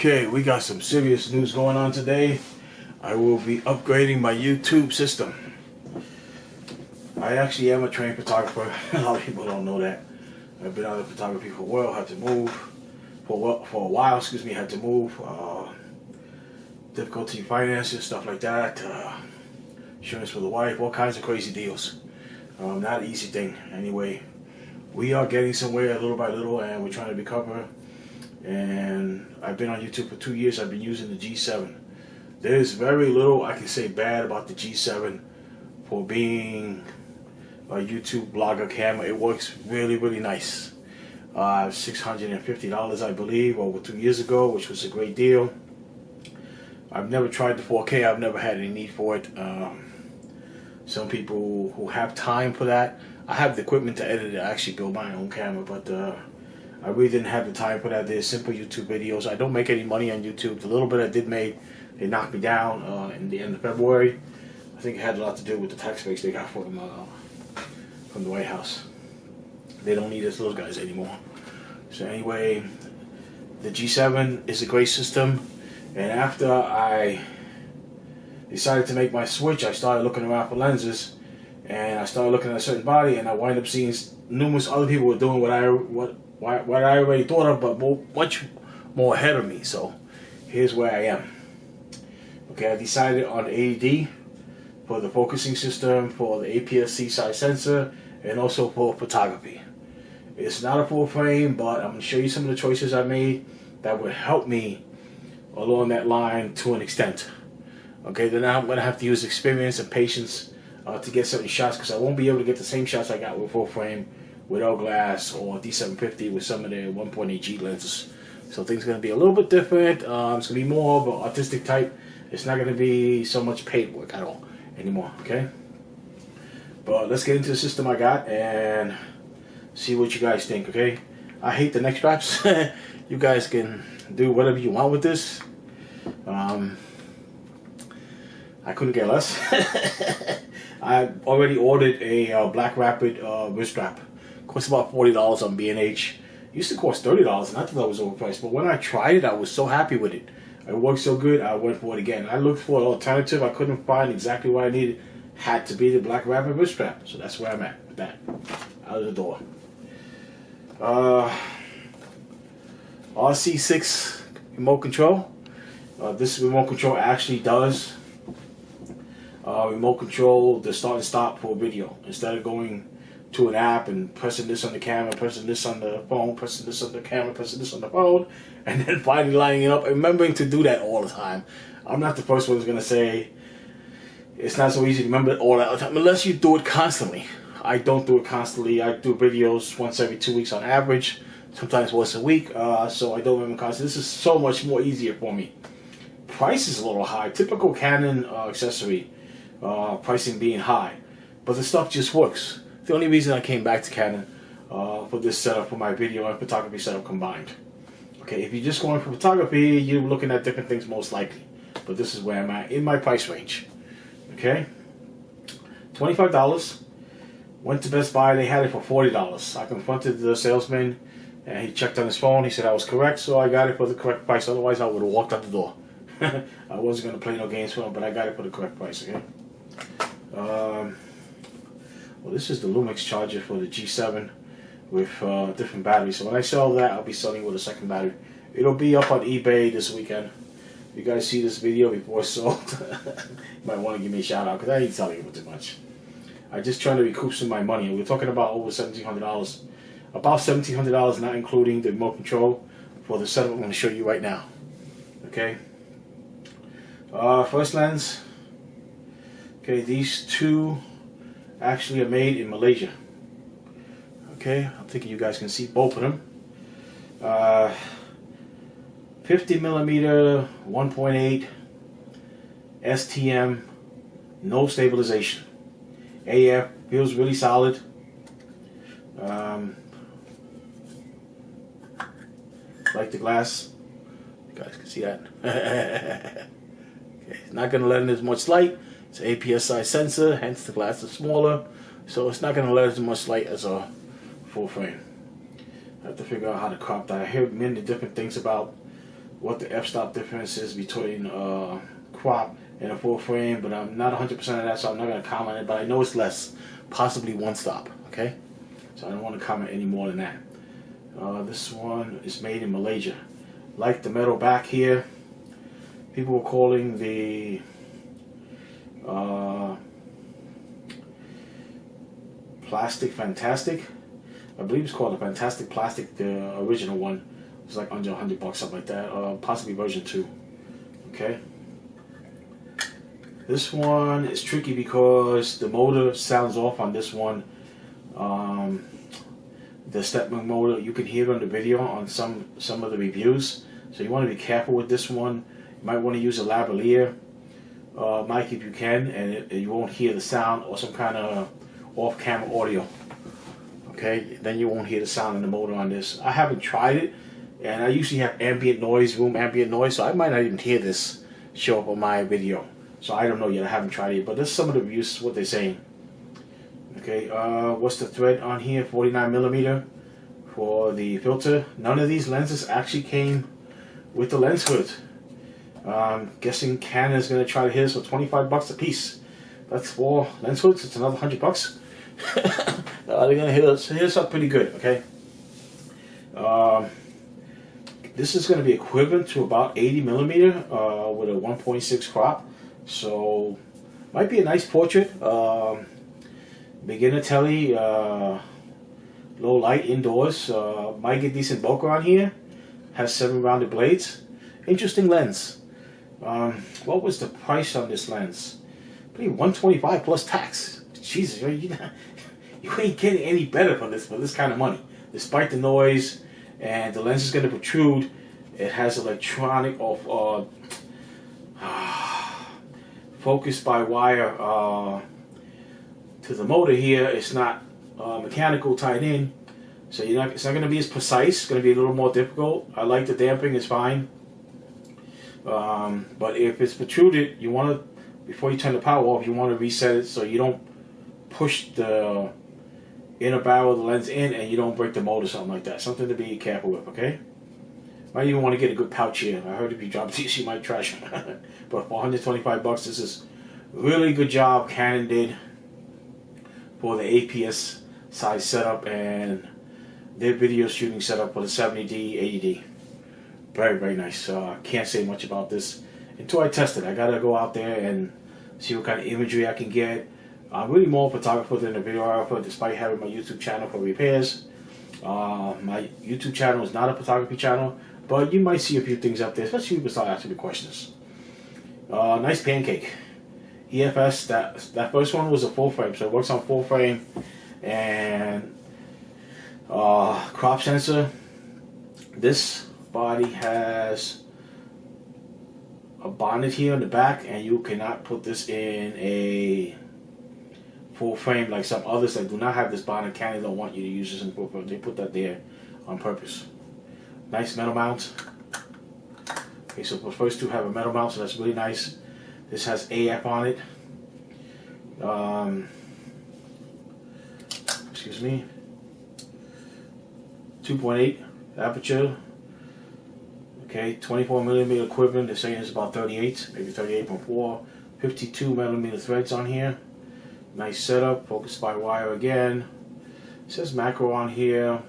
Okay, we got some serious news going on today. I will be upgrading my YouTube system. I actually am a trained photographer. A lot of people don't know that. I've been out of photography for a while, had to move. For a while, had to move. Difficulty finances, stuff like that. Insurance for the wife, all kinds of crazy deals. Not an easy thing. Anyway, we are getting somewhere little by little, and we're trying to recover. And I've been on YouTube for 2 years. I've been using the G7. There's very little I can say bad about the G7 for being a YouTube blogger camera. It works really, really nice. $650, I believe, over 2 years ago, which was a great deal. I've never tried the 4K. I've never had any need for it. Some people who have time for that. I have the equipment to edit it. I actually build my own camera, but I really didn't have the time for that. They're simple YouTube videos. I don't make any money on YouTube. The little bit I did make, they knocked me down in the end of February. I think it had a lot to do with the tax breaks they got from the White House. They don't need us little guys anymore. So anyway, the G7 is a great system. And after I decided to make my switch, I started looking around for lenses. And I started looking at a certain body, and I wind up seeing numerous other people were doing what I already thought of, but much more ahead of me. So here's where I am. Okay, I decided on AED for the focusing system, for the APS-C size sensor, and also for photography. It's not a full frame, but I'm going to show you some of the choices I made that would help me along that line to an extent. Okay, then I'm going to have to use experience and patience to get certain shots, because I won't be able to get the same shots I got with full frame without glass or D750 with some of the 1.8G lenses. So things are going to be a little bit different. It's going to be more of an artistic type. It's not going to be so much paid work at all anymore, okay? But let's get into the system I got and see what you guys think, okay? I hate the neck straps. You guys can do whatever you want with this. I couldn't care less. I already ordered a Black Rapid wrist strap. Cost about $40 on B&H. It used to cost $30, and I thought that was overpriced. But when I tried it, I was so happy with it. It worked so good, I went for it again. I looked for an alternative. I couldn't find exactly what I needed. Had to be the Black Rapid wrist strap. So that's where I'm at with that. Out of the door. RC6 remote control. This remote control actually does remote control the start and stop for video. Instead of going to an app and pressing this on the camera, pressing this on the phone, pressing this on the camera, pressing this on the phone, and then finally lining it up, and remembering to do that all the time. I'm not the first one who's going to say it's not so easy to remember it all the time, unless you do it constantly. I don't do it constantly. I do videos once every 2 weeks on average, sometimes once a week, so I don't remember constantly. This is so much more easier for me. Price is a little high. Typical Canon accessory, pricing being high, but the stuff just works. The only reason I came back to Canon for this setup, for my video and photography setup combined. Okay, if you're just going for photography, you're looking at different things most likely. But this is where I'm at in my price range. Okay, $25. Went to Best Buy, they had it for $40. I confronted the salesman, and he checked on his phone. He said I was correct, so I got it for the correct price. Otherwise, I would have walked out the door. I wasn't going to play no games for him, but I got it for the correct price, okay? Well, this is the Lumix charger for the G7 with different batteries. So when I sell that, I'll be selling with a second battery. It'll be up on eBay this weekend. If you guys see this video before it's sold, you might want to give me a shout out, because I ain't telling you too much. I'm just trying to recoup some of my money. We're talking about over $1,700. About $1,700, not including the remote control for the setup I'm going to show you right now. Okay. First lens. Okay, these two actually are made in Malaysia. Okay, I'm thinking you guys can see both of them. 50mm 1.8 STM, no stabilization. AF feels really solid. Like the glass, you guys can see that. Okay, it's not going to let in as much light. It's an APS size sensor, hence the glass is smaller, so it's not going to let as much light as a full frame. I have to figure out how to crop that. I hear many different things about what the f-stop difference is between crop and a full frame, but I'm not 100% of that, so I'm not going to comment it, but I know it's less, possibly one stop, okay? So I don't want to comment any more than that. This one is made in Malaysia. Like the metal back here, people were calling the Plastic Fantastic. I believe it's called the Fantastic Plastic, the original one. It's like under $100, something like that. Possibly version 2. Okay. This one is tricky because the motor sounds off on this one. The stepper motor, you can hear it on the video on some of the reviews. So you want to be careful with this one. You might want to use a lavalier mic if you can, and you won't hear the sound, or some kind of off-camera audio. Okay, then you won't hear the sound of the motor on this. I haven't tried it, and I usually have ambient noise, room ambient noise, so I might not even hear this show up on my video. So I don't know yet. I haven't tried it, but this is some of the reviews, what they're saying. Okay, what's the thread on here? 49mm for the filter. None of these lenses actually came with the lens hood. Guessing Canon is going to try to hit us for $25 a piece. That's 4 lens hoods. It's another $100. They're going to hit us up pretty good. Okay. This is going to be equivalent to about 80mm with a 1.6 crop. So might be a nice portrait. Beginner telly, low light indoors. Might get decent bokeh on here. Has 7 rounded blades. Interesting lens. What was the price on this lens? I believe $125 plus tax. Jesus, you ain't getting any better for this kind of money. Despite the noise and the lens is going to protrude, it has electronic of focus by wire to the motor here. It's not mechanical tied in, so it's not going to be as precise. It's going to be a little more difficult. I like the damping, it's fine. But if it's protruded, you want to, before you turn the power off, you want to reset it so you don't push the inner barrel of the lens in and you don't break the motor, something like that. Something to be careful with, okay? Might even want to get a good pouch here. I heard if you drop these, you might trash them. But for $125, this is really good job Canon did for the APS size setup and their video shooting setup for the 70D, 80D. Very, very nice. Can't say much about this until I test it. I gotta go out there and see what kind of imagery I can get. I'm really more a photographer than a videographer, despite having my YouTube channel for repairs. My YouTube channel is not a photography channel, but you might see a few things up there, especially if people start asking me questions. Nice Pancake. EFS, that first one was a full frame, so it works on full frame. And crop sensor. This body has a bonnet here on the back, and you cannot put this in a full frame like some others that do not have this bonnet. Canon don't want you to use this in full frame. They put that there on purpose. Nice metal mount. Okay, so the first two have a metal mount, so that's really nice. This has AF on it. Excuse me. 2.8 aperture. Okay, 24mm equivalent. They're saying it's about 38, maybe 38.4. 52mm threads on here. Nice setup. Focused by wire again. It says macro on here.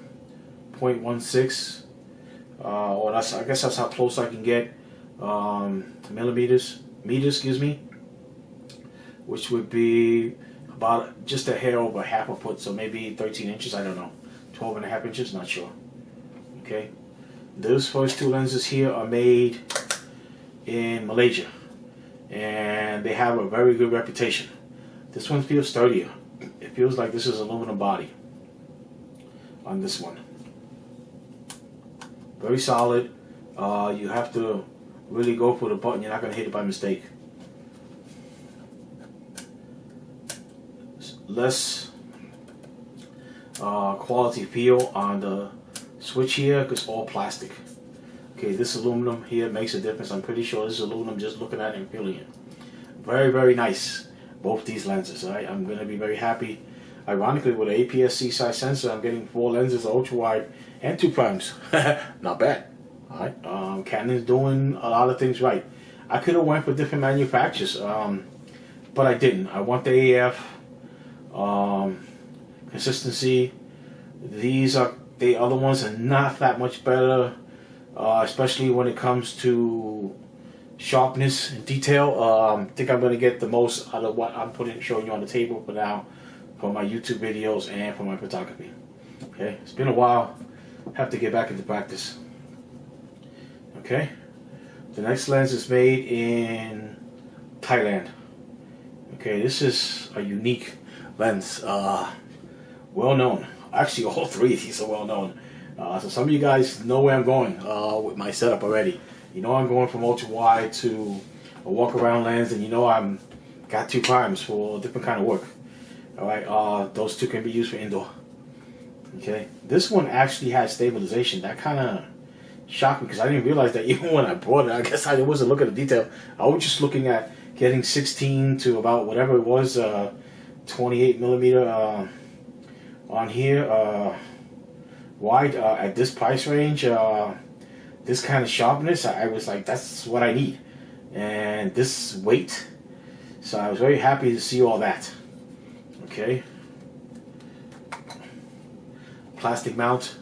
0.16. Or I guess that's how close I can get. Meters, excuse me, which would be about just a hair over half a foot, so maybe 13 inches, I don't know, 12.5 inches, not sure. Okay, those first two lenses here are made in Malaysia, and they have a very good reputation. This one feels sturdier. It feels like this is aluminum body on this one. Very solid. You have to really go for the button. You're not going to hit it by mistake. Less quality feel on the switch here because all plastic. Okay, this aluminum here makes a difference. I'm pretty sure this is aluminum just looking at it and feeling it. Very, very nice. Both these lenses. I'm going to be very happy. Ironically, with an APS-C size sensor, I'm getting 4 lenses, ultra wide, and 2 primes. Not bad. Alright, Canon's doing a lot of things right. I could have went for different manufacturers, but I didn't. I want the AF consistency. The other ones are not that much better, especially when it comes to sharpness and detail. I think I'm going to get the most out of what I'm showing you on the table for now, for my YouTube videos and for my photography. Okay, it's been a while. Have to get back into practice. Okay, the next lens is made in Thailand. Okay, this is a unique lens, well known. Actually, all three of these are well known. So some of you guys know where I'm going with my setup already. You know I'm going from ultra wide to a walk around lens, and you know I'm got two primes for different kind of work. All right, those two can be used for indoor. Okay, this one actually has stabilization. That kind of shocked me because I didn't realize that even when I bought it. I guess I wasn't looking at the detail. I was just looking at getting 16 to about whatever it was, 28 millimeter on here, wide at this price range. This kind of sharpness, I was like, that's what I need, and this weight. So I was very happy to see all that. Okay. Plastic mount.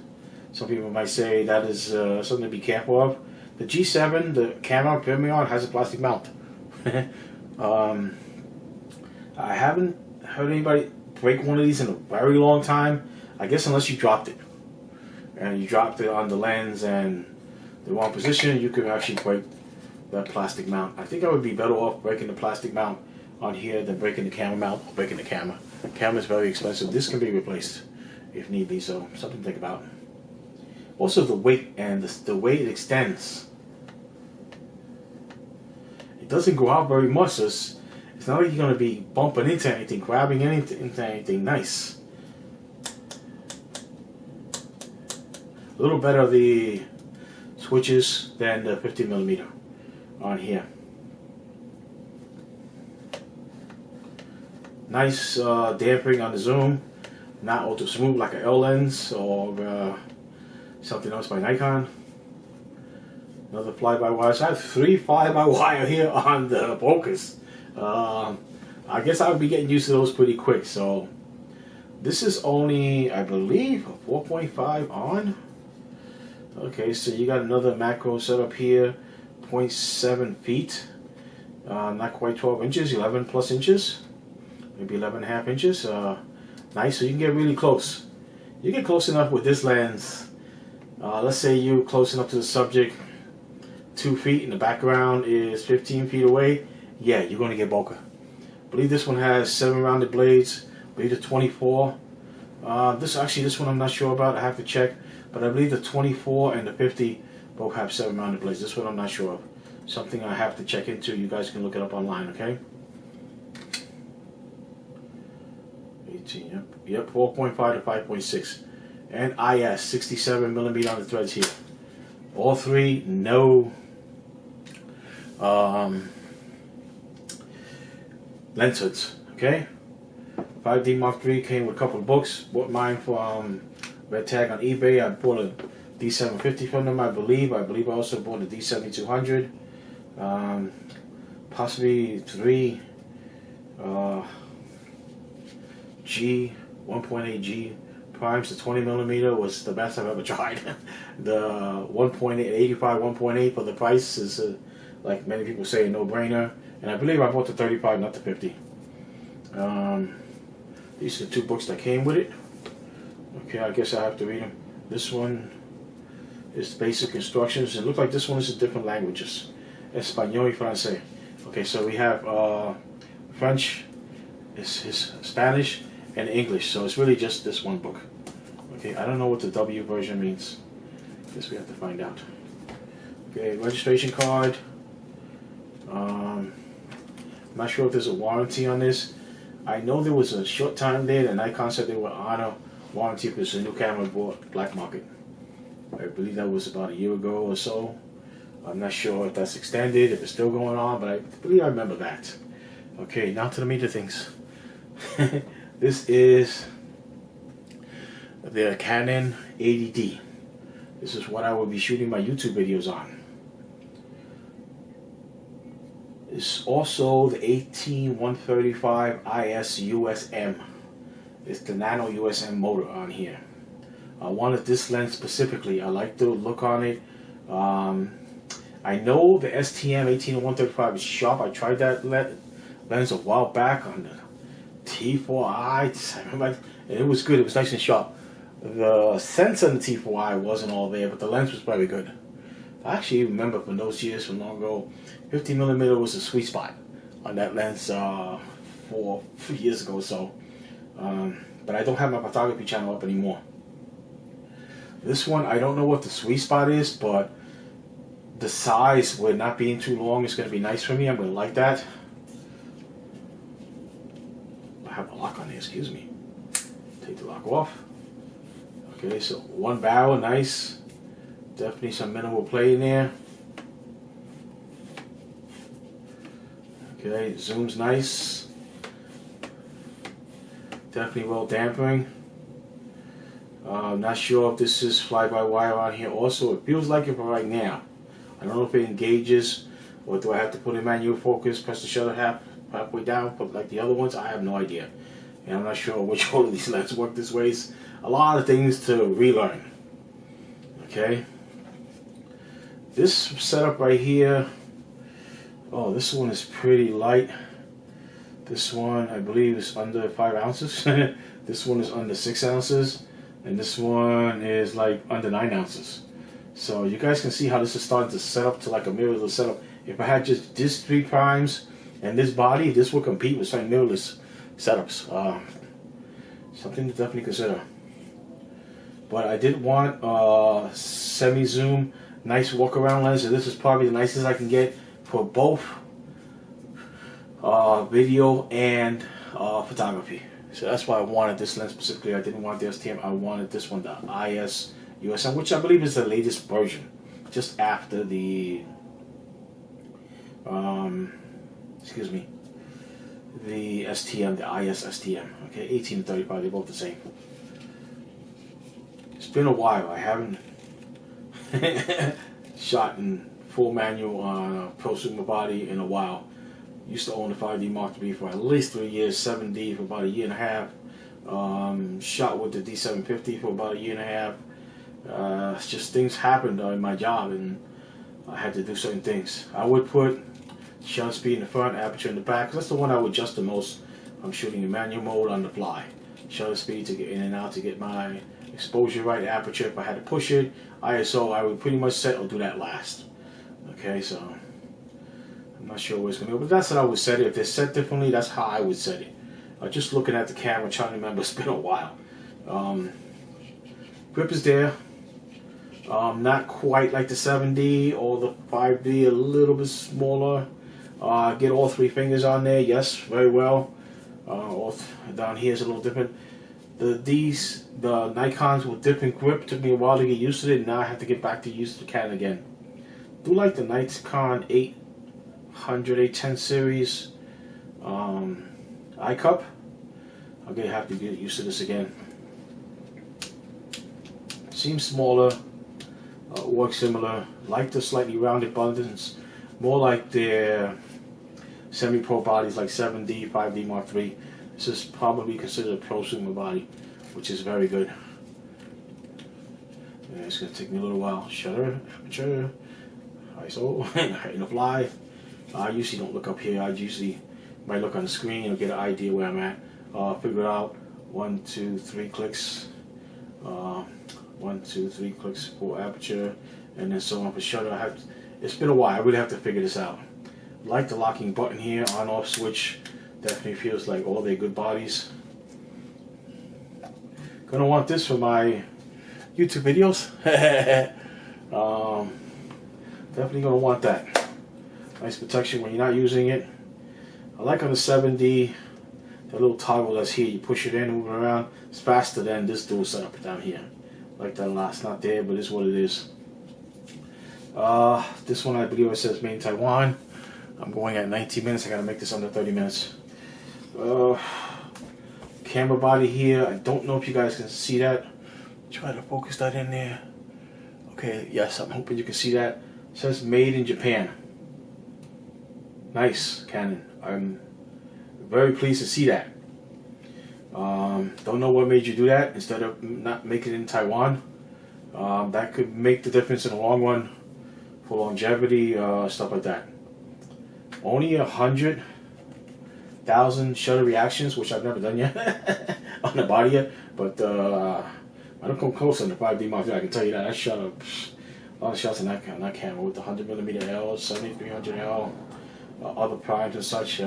Some people might say that is something to be careful of. The G7, the Canon Premium, has a plastic mount. I haven't heard anybody break one of these in a very long time. I guess unless you dropped it. And you dropped it on the lens and the wrong position, you could actually break that plastic mount. I think I would be better off breaking the plastic mount on here than breaking the camera mount or breaking the camera. The camera is very expensive. This can be replaced if need be, so something to think about. Also the weight and the way it extends. It doesn't go out very much, so it's not like you're going to be bumping into anything, grabbing into anything nice. A little better the switches than the 50mm on here. Nice damping on the zoom, not ultra smooth like an L lens or something else by Nikon. Another fly-by-wire. So I have 3 fly-by-wire here on the bokehs. I guess I'll be getting used to those pretty quick. So this is only, I believe, a 4.5 on. Okay, so you got another macro setup here, 0.7 feet, not quite 12 inches, 11 plus inches, maybe 11.5 inches. Nice, so you can get really close. You get close enough with this lens. Let's say you're close enough to the subject, 2 feet, and the background is 15 feet away. Yeah, you're going to get bokeh. I believe this one has 7 rounded blades. I believe the 24. This one I'm not sure about. I have to check. But I believe the 24 and the 50 both have 7 rounded blades. This one I'm not sure of. Something I have to check into. You guys can look it up online, okay? 18, yep, 4.5 to 5.6. And IS, 67mm on the threads here. All 3, no lens hoods, okay? 5D Mark III came with a couple of books. Bought mine from Red Tag on eBay. I bought a D750 from them, I believe. I also bought a D7200. Possibly 3 G, 1.8G primes. The 20mm was the best I've ever tried. The 1.8, 85 1.8 for the price is, like many people say, a no-brainer. And I believe I bought the 35, not the 50. These are the 2 books that came with it. Okay, I guess I have to read them. This one is basic instructions. It looks like this one is in different languages. Español y Francés. Okay, so we have French, is Spanish, and English. So it's really just this one book. Okay, I don't know what the W version means. Guess we have to find out. Okay, registration card. I'm not sure if there's a warranty on this. I know there was a short time there that Nikon said they would honor warranty because the new camera bought black market. I believe that was about a year ago or so. I'm not sure if that's extended, if it's still going on, but I believe I remember that. Okay, now to the meat of things. This is the Canon 80D. This is what I will be shooting my YouTube videos on. It's also the 18135 IS USM. It's the nano USM motor on here. I wanted this lens specifically. I like the look on it. I know the STM 18135 is sharp. I tried that lens a while back on the T4i. I remember, and it was good. It was nice and sharp. The sensor on the T4i wasn't all there, but the lens was very good. I actually remember from those years from long ago, 50mm was a sweet spot on that lens 4 years ago or so. But I don't have my photography channel up anymore. This one, I don't know what the sweet spot is, but the size with not being too long is going to be nice for me. I'm going to like that. I have a lock on there, excuse me. Take the lock off. Okay, so one barrel, nice. Definitely some minimal play in there. Okay, zoom's nice. Definitely well dampering. I'm not sure if this is fly-by-wire on here also. It feels like it for right now. I don't know if it engages, or do I have to put in manual focus, press the shutter halfway down, but like the other ones, I have no idea. And I'm not sure which one of these lenses work this way. It's a lot of things to relearn. Okay. This setup right here, oh, this one is pretty light. This one, I believe, is under 5 ounces. This one is under 6 ounces. And this one is like under 9 ounces. So you guys can see how this is starting to set up to like a mirrorless setup. If I had just this 3 primes and this body, this would compete with some mirrorless setups. Something to definitely consider. But I did want semi-zoom, nice walk-around lens. And this is probably the nicest I can get for both video and photography. So that's why I wanted this lens specifically. I didn't want the STM. I wanted this one, the IS USM, which I believe is the latest version, just after the excuse me, the STM, the IS STM. Okay, 1835. They're both the same. It's been a while. I haven't shot in full manual on a prosumer body in a while. Used to own the 5D Mark III for at least 3 years, 7D for about a year and a half. Shot with the D750 for about a year and a half. It's just things happened in my job, and I had to do certain things. I would put shutter speed in the front, aperture in the back, 'cause that's the one I would adjust the most. I'm shooting in manual mode on the fly. Shutter speed to get in and out to get my exposure right, aperture if I had to push it. ISO, I would pretty much set or do that last. Okay, so I'm not sure where it's going to go, but that's how I would set it. If it's set differently, that's how I would set it. Just looking at the camera, trying to remember, it's been a while. Grip is there. Not quite like the 7D or the 5D, a little bit smaller. Get all 3 fingers on there, yes, very well. Down here is a little different. The Nikons with different grip took me a while to get used to it. Now I have to get back to used to the Canon again. Do like the Nikon 800, 810 series iCup. I'm gonna have to get used to this again. Seems smaller, works similar. Like the slightly rounded buttons, more like their semi-pro bodies like 7D, 5D Mark III. This is probably considered a prosumer body, which is very good. Yeah, it's gonna take me a little while. Shutter, aperture, ISO, in the fly. I usually don't look up here. I usually might look on the screen or get an idea where I'm at. Figure it out. 1, 2, 3 clicks. 1, 2, 3 clicks for aperture, and then so on for shutter. It's been a while. I really have to figure this out. Like the locking button here, on-off switch. Definitely feels like all their good bodies. Gonna want this for my YouTube videos. Definitely gonna want that. Nice protection when you're not using it. I like on the 7D, that little toggle that's here. You push it in, move it around. It's faster than this dual setup down here. Like that a lot. It's not there, but it's what it is. This one I believe it says made in Taiwan. I'm going at 19 minutes. I gotta make this under 30 minutes. Camera body here. I don't know if you guys can see that. Try to focus that in there. Okay, yes, I'm hoping you can see that. It says made in Japan. Nice, Canon. I'm very pleased to see that. Don't know what made you do that instead of not making it in Taiwan. That could make the difference in the long run for longevity, stuff like that. Only 100,000 shutter reactions, which I've never done yet on the body yet. But I don't come close on the 5D Mark III, I can tell you that. I shot a lot of shots on that camera with the 100mm L, 7300 L, other primes and such.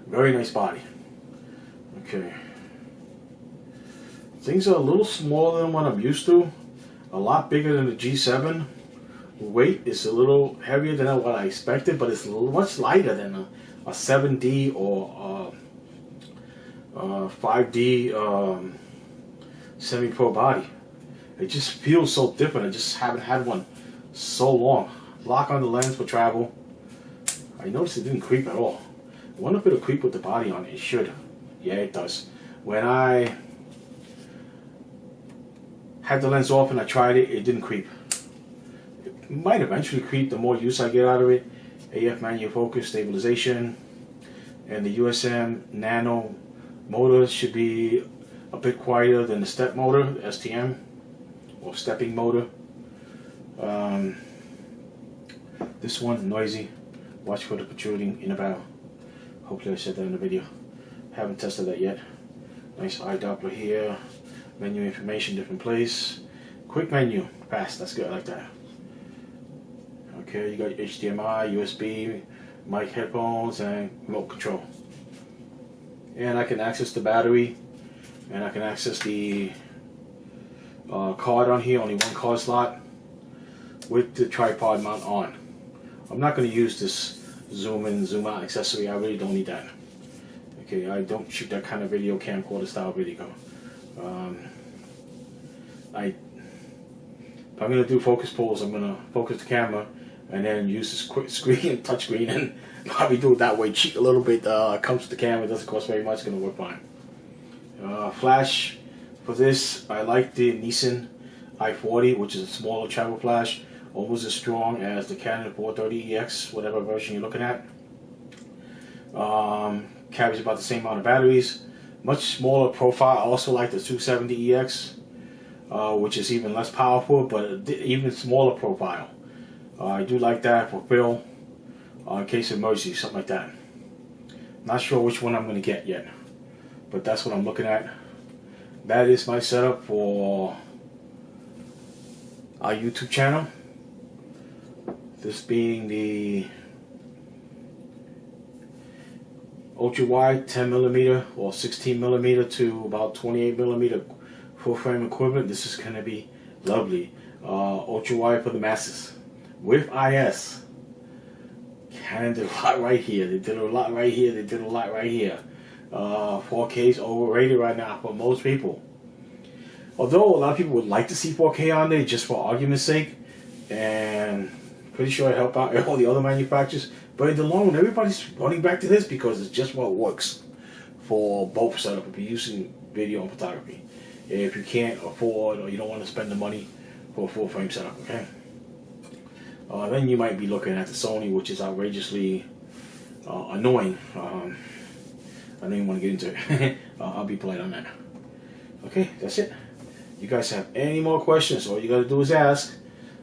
Very nice body. Okay. Things are a little smaller than what I'm used to. A lot bigger than the G7. Weight is a little heavier than what I expected, but it's much lighter than a 7D or 5D semi-pro body. It just feels so different. I just haven't had one so long. Lock on the lens for travel. I noticed it didn't creep at all. I wonder if it'll creep with the body on it. It should. Yeah, it does. When I had the lens off and I tried it, it didn't creep. It might eventually creep the more use I get out of it. AF manual focus stabilization, and the USM nano motor should be a bit quieter than the step motor, the STM, or stepping motor. This one, noisy. Watch for the protruding in the barrel. Hopefully I said that in the video. Haven't tested that yet. Nice eye Doppler here. Menu information, different place. Quick menu, fast, that's good, I like that. Okay, you got HDMI, USB, mic, headphones, and remote control. And I can access the battery, and I can access the card on here, only one card slot, with the tripod mount on. I'm not going to use this zoom in, zoom out accessory, I really don't need that. Okay, I don't shoot that kind of video, camcorder style video. If I'm going to do focus pulls, I'm going to focus the camera and then use this quick screen, touch screen, and probably do it that way. Cheat a little bit, comes to the camera, doesn't cost very much, it's going to work fine. Flash, for this, I like the Nissan i40, which is a smaller travel flash, almost as strong as the Canon 430EX, whatever version you're looking at. Carries about the same amount of batteries. Much smaller profile. I also like the 270EX, which is even less powerful, but even smaller profile. I do like that for film, in case of emergency, something like that. Not sure which one I'm going to get yet, but that's what I'm looking at. That is my setup for our YouTube channel. This being the ultra wide 10mm or 16mm to about 28mm full frame equivalent. This is going to be lovely. Ultra wide for the masses with IS. Canon did a lot right here. They did a lot right here. They did a lot right here. 4K is overrated right now for most people. Although a lot of people would like to see 4K on there just for argument's sake, and pretty sure it help out all the other manufacturers. But in the long run, everybody's running back to this because it's just what works for both setup if you're using video and photography. If you can't afford or you don't want to spend the money for a full frame setup, okay? Then you might be looking at the Sony, which is outrageously annoying. I don't even want to get into it. I'll be polite on that. Okay, that's it. You guys have any more questions, all you got to do is ask.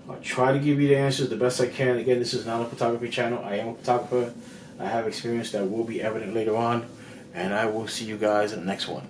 I'll try to give you the answers the best I can. Again, this is not a photography channel. I am a photographer. I have experience that will be evident later on. And I will see you guys in the next one.